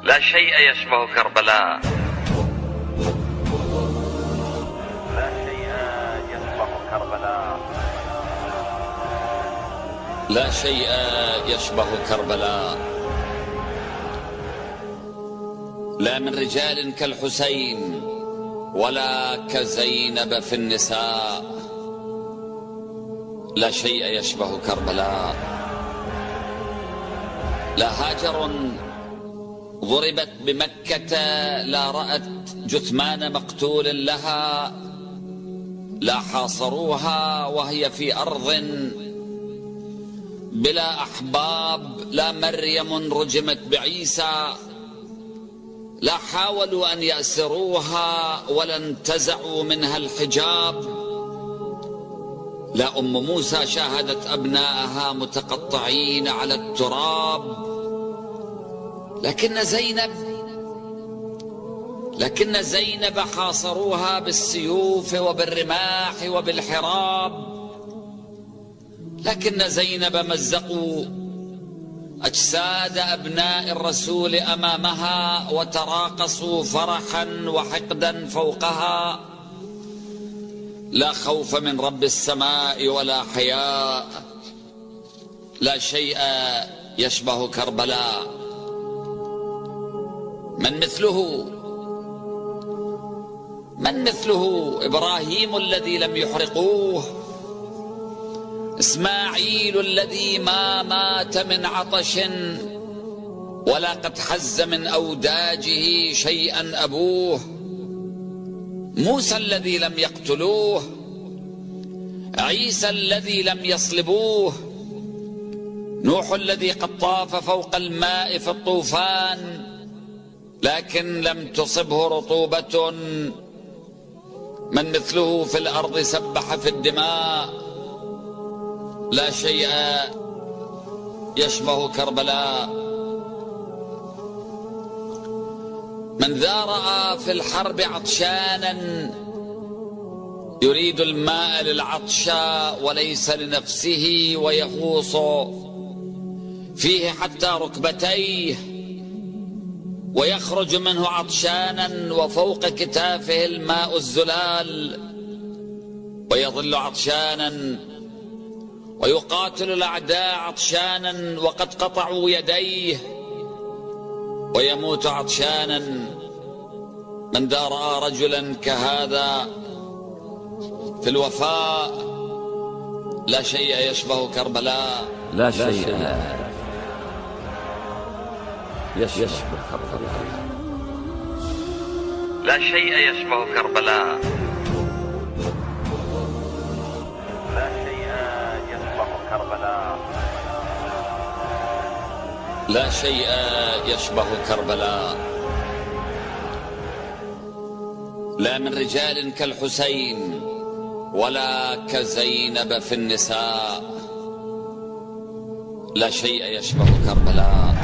لا شيء يشبه كربلاء. لا شيء يشبه كربلاء. لا شيء يشبه كربلاء. لا من رجال كالحسين ولا كزينب في النساء. لا شيء يشبه كربلاء. لا هاجر ضربت بمكة لا رأت جثمان مقتول لها. لا حاصروها وهي في أرض بلا أحباب. لا مريم رجمت بعيسى. لا حاولوا أن يأسروها ولا انتزعوا منها الحجاب. لا أم موسى شاهدت أبناءها متقطعين على التراب. لكن زينب حاصروها بالسيوف وبالرماح وبالحراب. لكن زينب مزقوا أجساد أبناء الرسول أمامها وتراقصوا فرحا وحقدا فوقها. لا خوف من رب السماء ولا حياء. لا شيء يشبه كربلاء. من مثله إبراهيم الذي لم يحرقوه. إسماعيل الذي ما مات من عطش ولا قد حز من أوداجه شيئا أبوه. موسى الذي لم يقتلوه. عيسى الذي لم يصلبوه. نوح الذي قد طاف فوق الماء في الطوفان لكن لم تصبه رطوبة. من مثله في الأرض سبح في الدماء. لا شيء يشبه كربلاء. من ذا رأى في الحرب عطشانا يريد الماء للعطش وليس لنفسه ويغوص فيه حتى ركبتيه ويخرج منه عطشانا وفوق كتافه الماء الزلال ويظل عطشانا ويقاتل الأعداء عطشانا وقد قطعوا يديه ويموت عطشانا. من ذا رأى رجلا كهذا في الوفاء. لا شيء يشبه كربلاء. لا شيء يشبه كربلاء. لا شيء يشبه كربلاء. لا شيء يشبه كربلاء. لا شيء يشبه كربلاء. لا من رجال كالحسين ولا كزينب في النساء. لا شيء يشبه كربلاء.